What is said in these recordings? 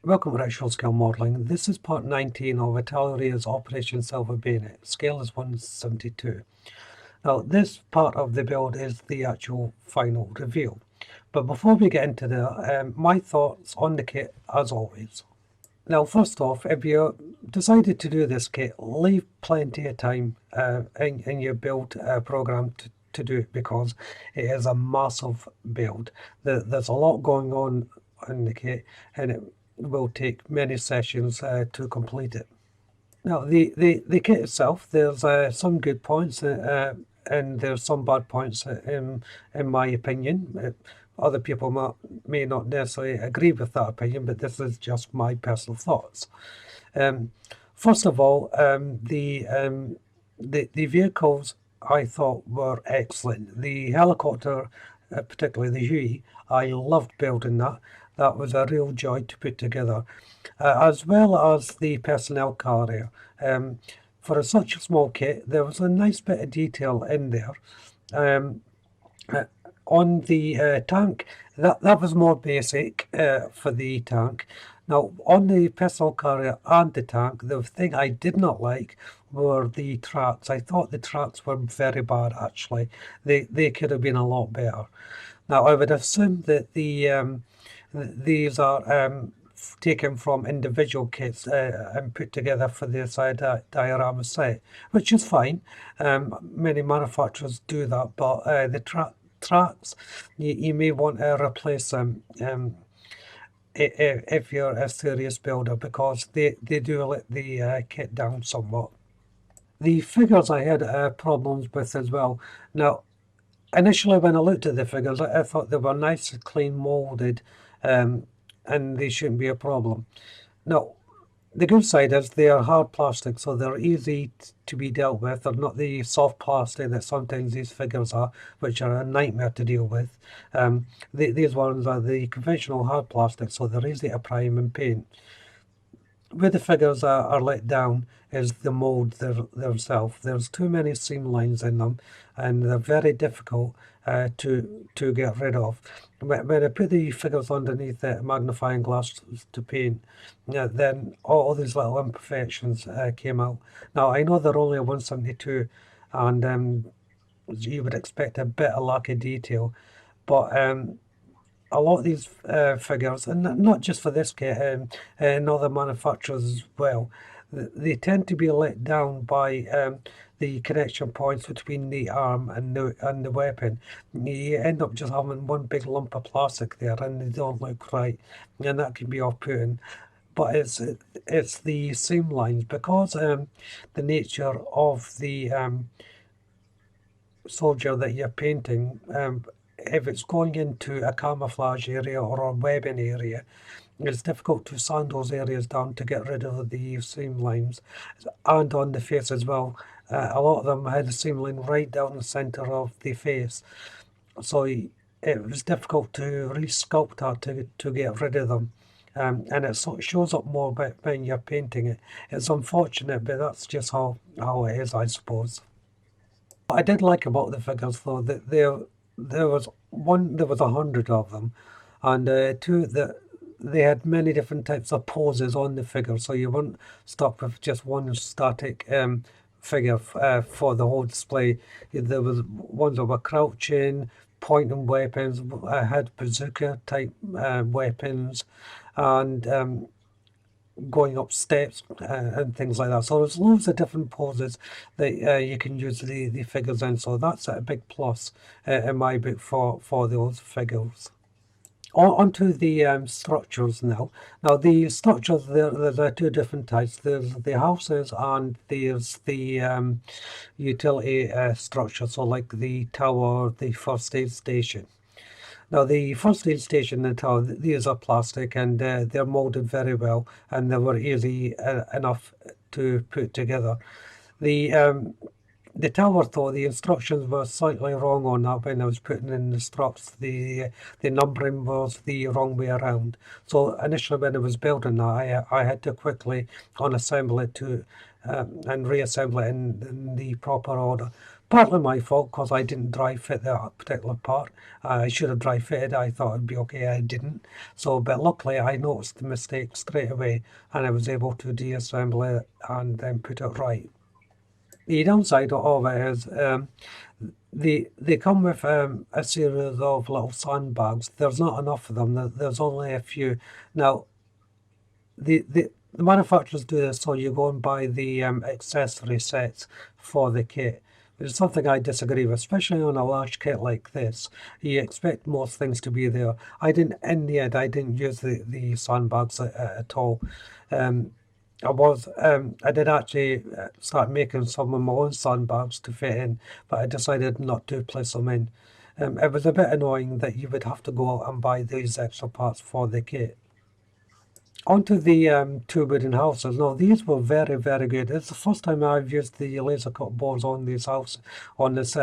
Welcome to Actual Scale Modelling. This is part 19 of Italeri Operation Silver Bayonet. Scale is 1/72. Now this part of the build is the actual final reveal. But before we get into that, my thoughts on the kit as always. Now first off, if you decided to do this kit, leave plenty of time in your build program to do it, because it is a massive build. There's a lot going on in the kit, and it will take many sessions to complete it. Now the kit itself, there's some good points and there's some bad points in my opinion. Other people may not necessarily agree with that opinion, but this is just my personal thoughts. First of all, the vehicles I thought were excellent. The helicopter, particularly the Huey, I loved building that. That was a real joy to put together, as well as the personnel carrier. For such a small kit, there was a nice bit of detail in there. On the tank, that was more basic for the tank. Now, on the personnel carrier and the tank, the thing I did not like were the tracks. I thought the tracks were very bad, actually. They could have been a lot better. Now, I would assume that these are taken from individual kits and put together for this diorama set, which is fine. Many manufacturers do that, but the tracks, you may want to replace them if you're a serious builder, because they do let the kit down somewhat. The figures I had problems with as well. Now, initially when I looked at the figures, I thought they were nice and clean moulded, and they shouldn't be a problem. Now, the good side is they are hard plastic, so they're easy to be dealt with. They're not the soft plastic that sometimes these figures are, which are a nightmare to deal with. These ones are the conventional hard plastic, so they're easy to prime and paint. Where the figures are let down is the mould themselves. There's too many seam lines in them, and they're very difficult to get rid of. When I put the figures underneath the magnifying glass to paint, then all these little imperfections came out. Now, I know they're only a 1/72, and you would expect a bit of lack of detail, but a lot of these figures, and not just for this kit, and other manufacturers as well, they tend to be let down by the connection points between the arm and the weapon. You end up just having one big lump of plastic there, and they don't look right, and that can be off-putting. But it's the seam lines, because the nature of the soldier that you're painting, if it's going into a camouflage area or a webbing area, it's difficult to sand those areas down to get rid of the seam lines. And on the face as well, a lot of them had a seam line right down the center of the face, so it was difficult to resculpt that to get rid of them. And it sort of shows up more when you're painting it. It's unfortunate, but that's just how it is, I suppose. What I did like about the figures, though, that there was 100 of them, and two, that they had many different types of poses on the figure, so you weren't stuck with just one static figure for the whole display. There was ones that were crouching, pointing weapons, had bazooka type weapons, and going up steps and things like that. So there's loads of different poses that you can use the figures in, so that's a big plus in my book for those figures. Onto the structures now. Now the structures, there are two different types. There's the houses and there's the utility structure, so like the tower, the first aid station. Now the first aid station and the tower, these are plastic, and they're molded very well, and they were easy enough to put together. The tower, though, the instructions were slightly wrong on that when I was putting in the struts. The numbering was the wrong way around. So initially when I was building that, I had to quickly unassemble it and reassemble it in the proper order. Partly my fault because I didn't dry fit that particular part. I should have dry fitted. I thought it'd be okay. I didn't. So, but luckily I noticed the mistake straight away, and I was able to deassemble it and then put it right. The downside of it is they come with a series of little sandbags. There's not enough of them. There's only a few. Now, the manufacturers do this so you go and buy the accessory sets for the kit. Which is something I disagree with, especially on a large kit like this. You expect most things to be there. In the end, I didn't use the sandbags at all. Um, I did actually start making some of my own sandbags to fit in, but I decided not to place them in. It was a bit annoying that you would have to go out and buy these extra parts for the kit. Onto the two wooden houses. Now these were very, very good. It's the first time I've used the laser cut bores on this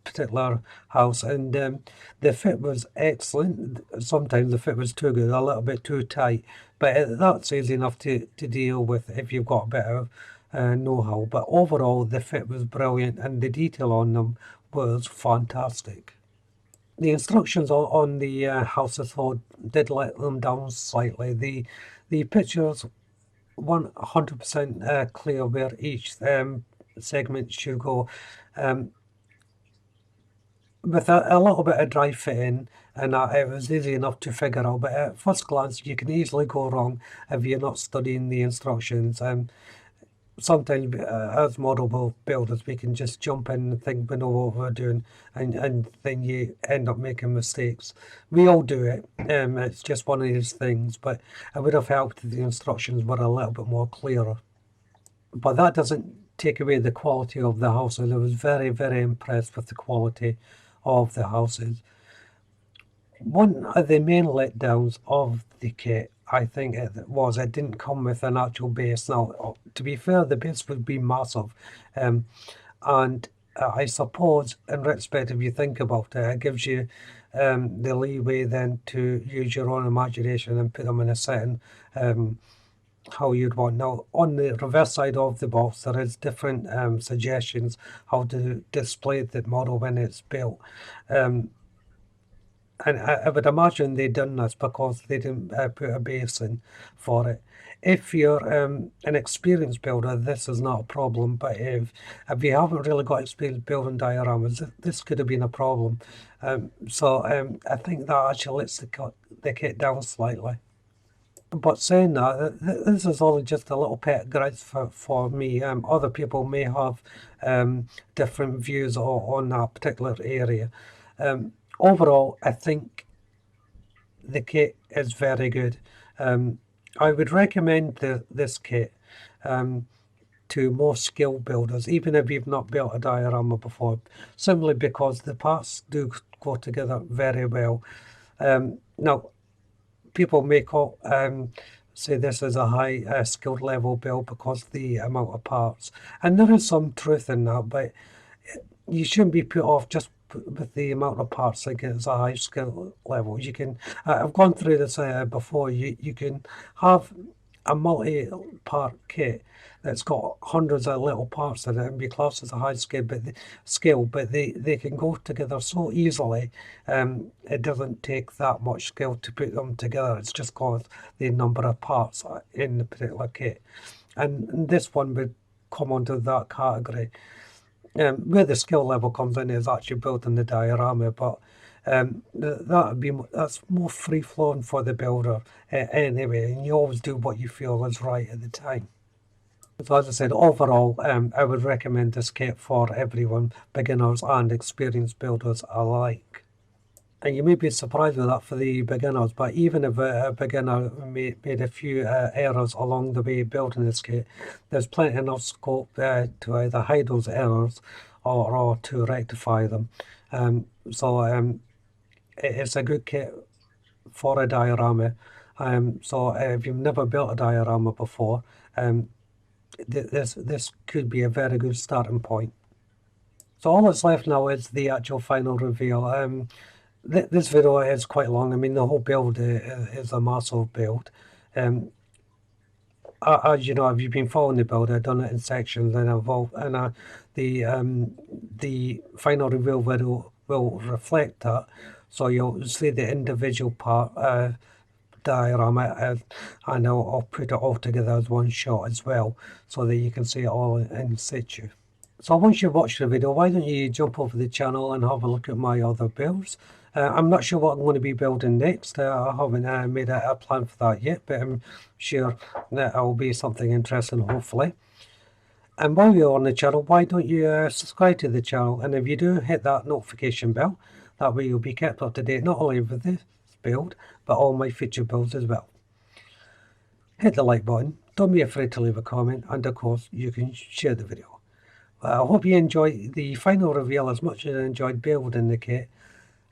particular house, and the fit was excellent. Sometimes the fit was too good, a little bit too tight, but that's easy enough to deal with if you've got a bit of know-how. But overall, the fit was brilliant, and the detail on them was fantastic. The instructions on the houses though did let them down slightly. The pictures weren't 100% clear where each segment should go. With a little bit of dry fitting, and it was easy enough to figure out. But at first glance, you can easily go wrong if you're not studying the instructions. Sometimes as model builders, we can just jump in and think we know what we're doing, and then you end up making mistakes. We all do it. It's just one of these things, but it would have helped if the instructions were a little bit more clearer. But that doesn't take away the quality of the houses. I was very, very impressed with the quality of the houses. One of the main letdowns of the kit, I think it didn't come with an actual base. Now, to be fair, the base would be massive, and I suppose, in retrospect, if you think about it, it gives you the leeway then to use your own imagination and put them in a setting how you'd want. Now, on the reverse side of the box, there is different suggestions how to display the model when it's built. And I would imagine they done this because they didn't put a base in for it. If you're an experienced builder, this is not a problem. But if you haven't really got experience building dioramas, this could have been a problem. So I think that actually lets the kit down slightly. But saying that, this is only just a little pet grudge for me. Other people may have different views on that particular area. Overall, I think the kit is very good. I would recommend this kit to most skill builders, even if you've not built a diorama before, simply because the parts do go together very well. Now, people may say this is a high skilled level build because the amount of parts, and there is some truth in that, but you shouldn't be put off just with the amount of parts like it's a high skill level. You can, I've gone through this before, you can have a multi-part kit that's got hundreds of little parts in it and be classed as a high skill, but they can go together so easily. It doesn't take that much skill to put them together. It's just called the number of parts in the particular kit, and this one would come under that category. Where the skill level comes in is actually building the diorama, but that's more free flowing for the builder anyway, and you always do what you feel is right at the time. So as I said, overall, I would recommend this kit for everyone, beginners and experienced builders alike. And you may be surprised with that for the beginners, but even if a beginner made a few errors along the way building this kit, there's plenty enough scope to either hide those errors or to rectify them. It's a good kit for a diorama. So if you've never built a diorama before, this could be a very good starting point. So all that's left now is the actual final reveal. This video is quite long. I mean, the whole build is a massive build. as you know, if you've been following the build, I've done it in sections, and the final reveal video will reflect that. So you'll see the individual part diorama, and I'll put it all together as one shot as well, so that you can see it all in situ. So once you've watched the video, why don't you jump over the channel and have a look at my other builds. I'm not sure what I'm going to be building next. I haven't made a plan for that yet, but I'm sure that it will be something interesting, hopefully. And while you're on the channel, why don't you subscribe to the channel? And if you do, hit that notification bell. That way you'll be kept up to date, not only with this build, but all my future builds as well. Hit the like button, don't be afraid to leave a comment, and of course you can share the video. I hope you enjoyed the final reveal as much as I enjoyed building the kit.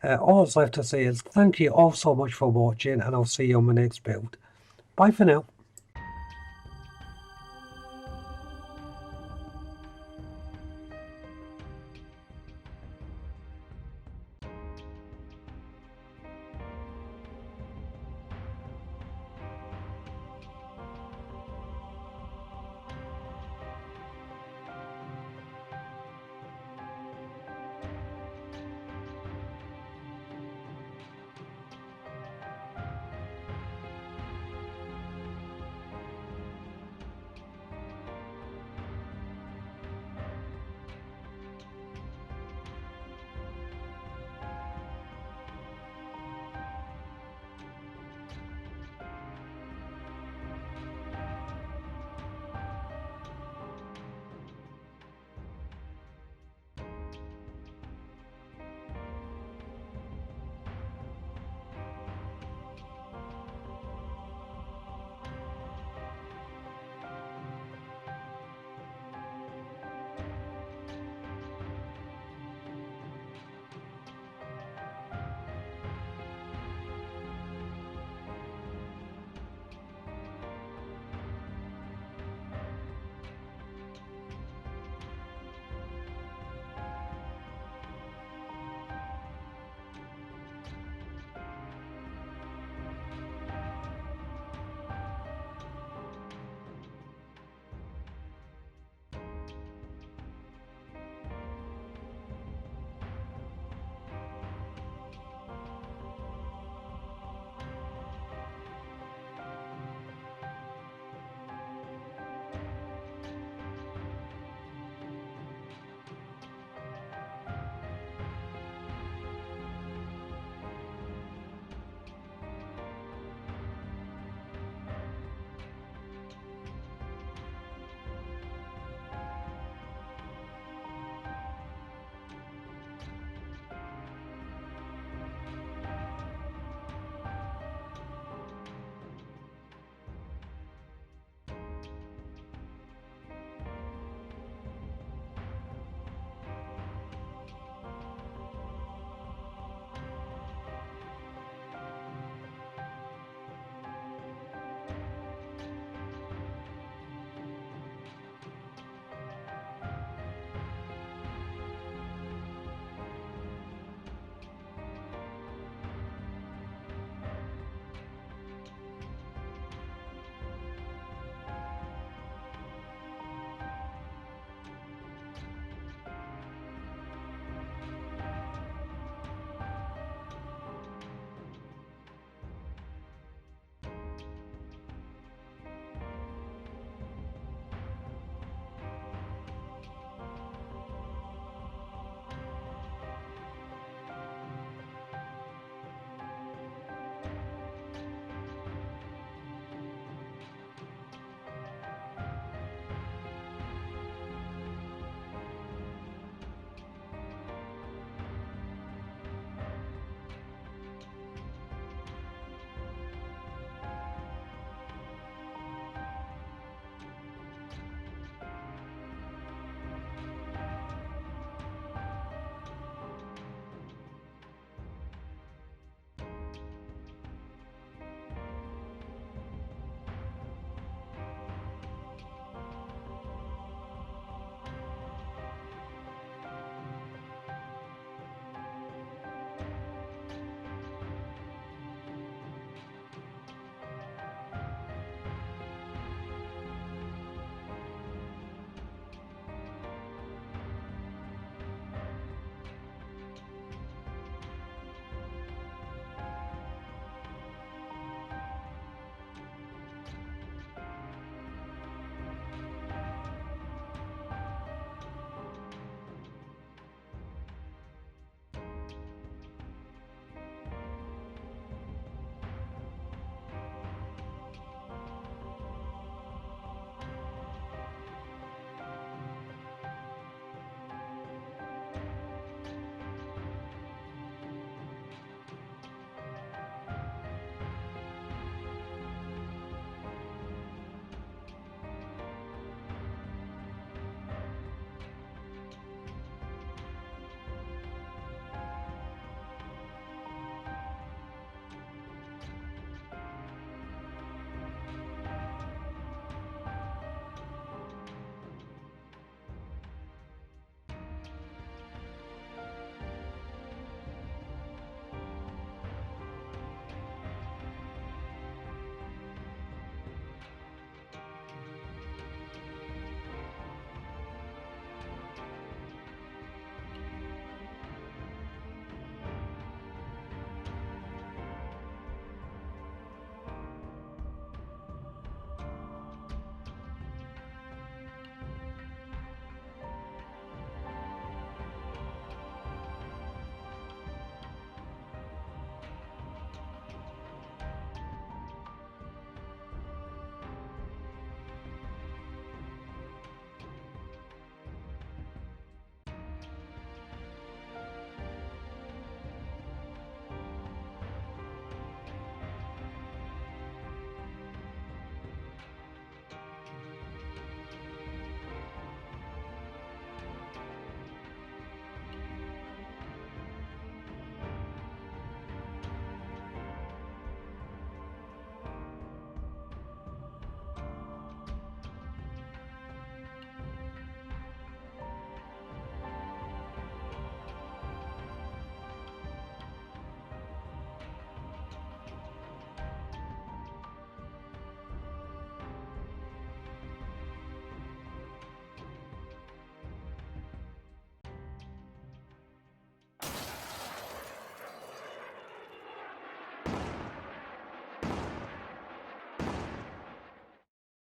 All that's left to say is thank you all so much for watching, and I'll see you on my next build. Bye for now.